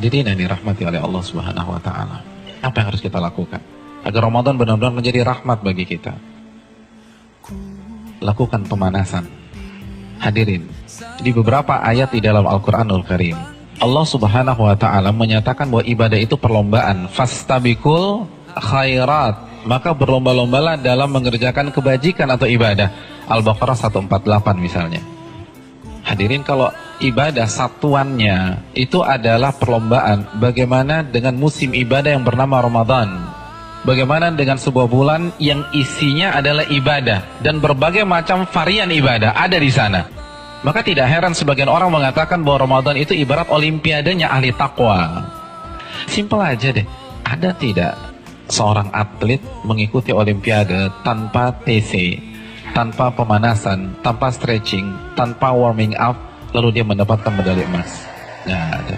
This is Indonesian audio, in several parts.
Hadirin yang dirahmati oleh Allah Subhanahu wa taala. Apa yang harus kita lakukan agar Ramadan benar-benar menjadi rahmat bagi kita? Lakukan pemanasan. Hadirin, di beberapa ayat di dalam Al-Qur'anul Karim, Allah Subhanahu wa taala menyatakan bahwa ibadah itu perlombaan. Fastabiqul khairat, maka berlomba-lombalah dalam mengerjakan kebajikan atau ibadah. Al-Baqarah 148 misalnya. Hadirin, kalau ibadah satuannya itu adalah perlombaan, bagaimana dengan musim ibadah yang bernama Ramadan? Bagaimana dengan sebuah bulan yang isinya adalah ibadah dan berbagai macam varian ibadah ada di sana? Maka tidak heran sebagian orang mengatakan bahwa Ramadan itu ibarat olimpiadenya ahli takwa. Simpel aja deh. Ada tidak seorang atlet mengikuti olimpiade tanpa TC, tanpa pemanasan, tanpa stretching, tanpa warming up, lalu dia mendapatkan medali emas? Nggak ada.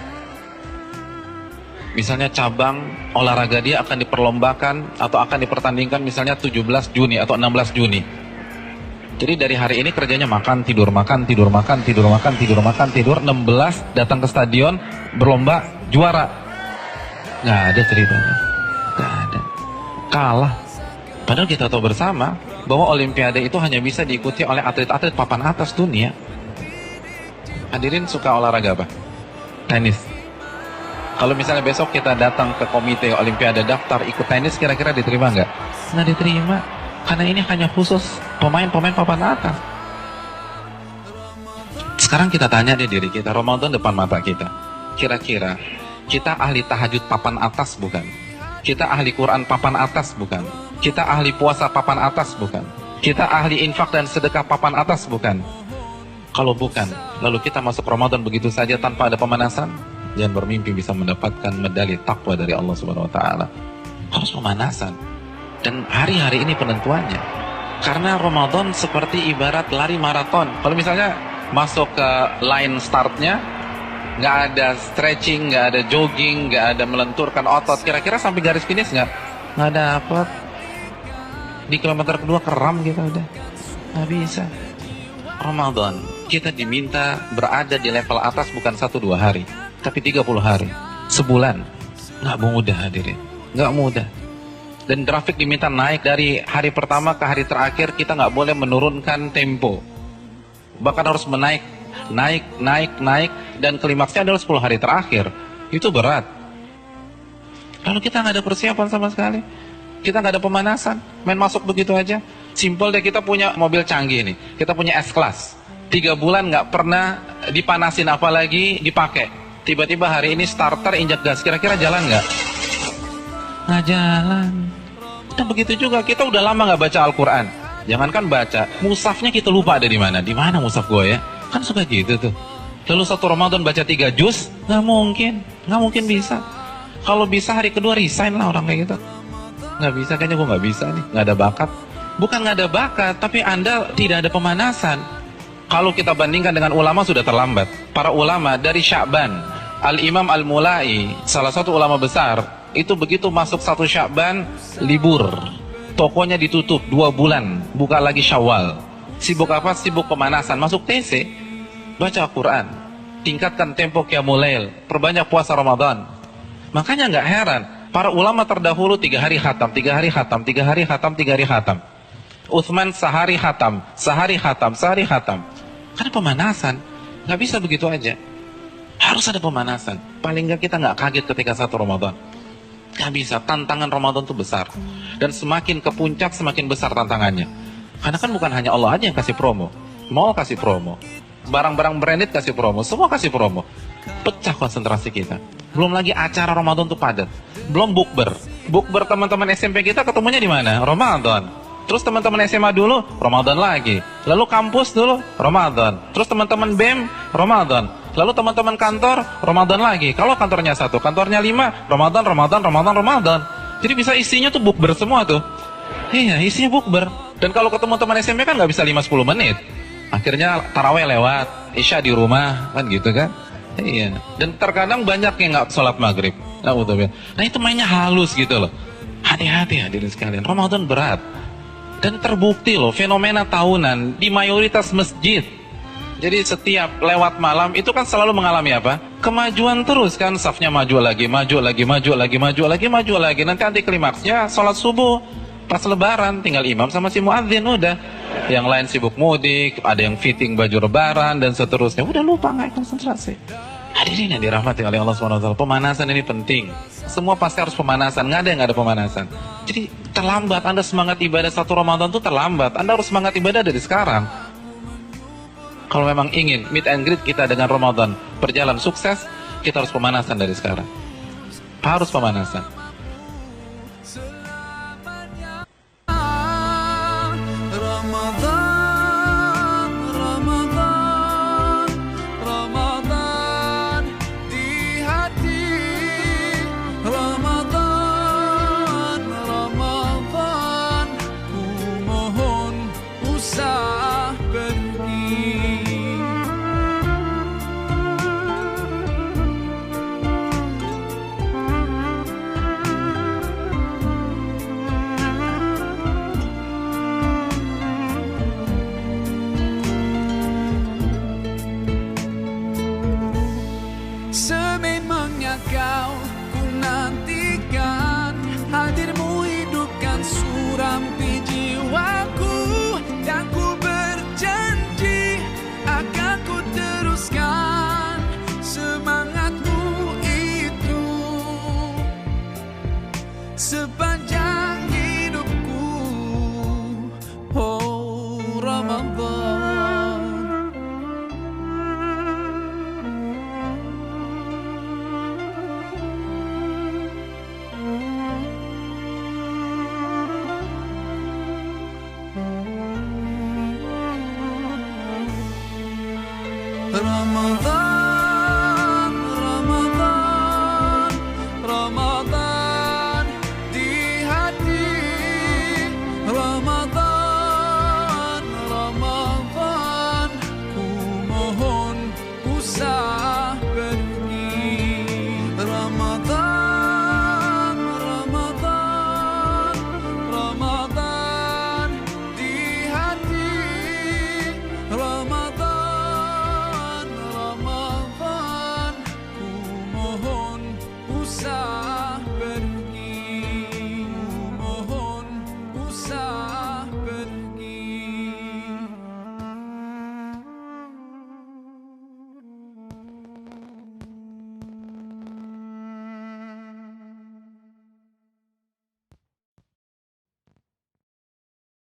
Misalnya cabang olahraga dia akan diperlombakan atau akan dipertandingkan misalnya 17 Juni atau 16 Juni. Jadi dari hari ini kerjanya makan, tidur, makan, tidur, makan, tidur, makan, tidur, makan, tidur. 16 datang ke stadion berlomba, juara. Nggak ada ceritanya. Nggak ada. Kalah. Padahal kita tahu bersama bahwa olimpiade itu hanya bisa diikuti oleh atlet-atlet papan atas dunia. Hadirin suka olahraga apa? Tenis. Kalau misalnya besok kita datang ke komite olimpiade daftar ikut tenis, kira-kira diterima nggak? Nggak diterima. Karena ini hanya khusus pemain-pemain papan atas. Sekarang kita tanya deh diri kita, Ramadan depan mata kita. Kira-kira kita ahli tahajud papan atas bukan? Kita ahli Quran papan atas bukan? Kita ahli puasa papan atas bukan? Kita ahli infak dan sedekah papan atas bukan? Kalau bukan, lalu kita masuk Ramadan begitu saja tanpa ada pemanasan? Jangan bermimpi bisa mendapatkan medali takwa dari Allah Subhanahu wa taala. Harus pemanasan. Dan hari-hari ini penentuannya. Karena Ramadan seperti ibarat lari maraton. Kalau misalnya masuk ke line startnya, nggak ada stretching, nggak ada jogging, nggak ada melenturkan otot, kira-kira sampai garis finish nggak dapat. Di kilometer kedua keram kita udah. Nggak bisa. Ramadan, kita diminta berada di level atas bukan 1-2 hari, tapi 30 hari, sebulan. Nggak mudah hadirin, nggak mudah. Dan grafik diminta naik dari hari pertama ke hari terakhir, kita nggak boleh menurunkan tempo. Bahkan harus naik, dan klimaksnya adalah 10 hari terakhir. Itu berat. Lalu kita nggak ada persiapan sama sekali. Kita nggak ada pemanasan, main masuk begitu aja. Simpel deh, kita punya mobil canggih nih, kita punya S-Class. 3 bulan nggak pernah dipanasin apalagi dipakai. Tiba-tiba hari ini starter injak gas, kira-kira jalan nggak? Nggak jalan. Dan begitu juga, kita udah lama nggak baca Al-Quran. Jangankan baca, mushafnya kita lupa ada di mana. Di mana mushaf gue ya? Kan suka gitu tuh. Lalu satu Ramadan baca 3 juz, nggak mungkin bisa. Kalau bisa hari kedua resign lah orang kayak gitu. Nggak bisa, kayaknya gue nggak bisa nih, nggak ada bakat. Bukan nggak ada bakat, tapi Anda tidak ada pemanasan. Kalau kita bandingkan dengan ulama sudah terlambat. Para ulama dari Sya'ban, Al-Imam Al-Mulai, salah satu ulama besar, itu begitu masuk 1 Sya'ban, libur. Tokonya ditutup 2 bulan, buka lagi Syawal. Sibuk apa? Sibuk pemanasan. Masuk TC, baca Quran, tingkatkan tempo Qiyamul Lail, perbanyak puasa Ramadan. Makanya nggak heran, para ulama terdahulu 3 hari khatam, 3 hari khatam, 3 hari khatam, 3 hari khatam. Utsman sehari khatam, sehari khatam, sehari khatam. Karena pemanasan, nggak bisa begitu aja. Harus ada pemanasan. Paling nggak kita nggak kaget ketika 1 Ramadan. Nggak bisa, tantangan Ramadan itu besar. Dan semakin ke puncak, semakin besar tantangannya. Karena kan bukan hanya Allah aja yang kasih promo. Mall kasih promo, barang-barang branded kasih promo, semua kasih promo. Pecah konsentrasi kita. Belum lagi acara Ramadan itu padat. Belum bukber. Bukber teman-teman SMP kita ketemunya di mana? Ramadan. Terus teman-teman SMA dulu, Ramadan lagi. Lalu kampus dulu, Ramadan. Terus teman-teman BEM, Ramadan. Lalu teman-teman kantor, Ramadan lagi. Kalau kantornya 1, kantornya 5, Ramadan. Jadi bisa isinya tuh bukber semua tuh. Iya, isinya bukber. Dan kalau ketemu teman SMP kan nggak bisa 5-10 menit. Akhirnya taraweh lewat, isya di rumah, kan gitu kan. Iya. Dan terkadang banyak yang nggak sholat maghrib. Nah itu mainnya halus gitu loh. Hati-hati hadirin sekalian, Ramadan berat. Dan terbukti loh, fenomena tahunan di mayoritas masjid. Jadi setiap lewat malam itu kan selalu mengalami apa? Kemajuan terus kan, safnya maju lagi, maju lagi, maju lagi, maju lagi, maju lagi. Nanti anti klimaksnya sholat subuh pas lebaran, tinggal imam sama si muadzin udah. Yang lain sibuk mudik, ada yang fitting baju lebaran dan seterusnya. Udah lupa, nggak konsentrasi. Hadirin yang dirahmati oleh Allah SWT, pemanasan ini penting. Semua pasti harus pemanasan, nggak ada yang nggak ada pemanasan. Jadi terlambat, Anda semangat ibadah satu Ramadan itu terlambat. Anda harus semangat ibadah dari sekarang. Kalau memang ingin meet and greet kita dengan Ramadan berjalan sukses, kita harus pemanasan dari sekarang. Harus pemanasan. Ramadan di hati, Ramadan, ku mohon usah pergi. Sememangnya kau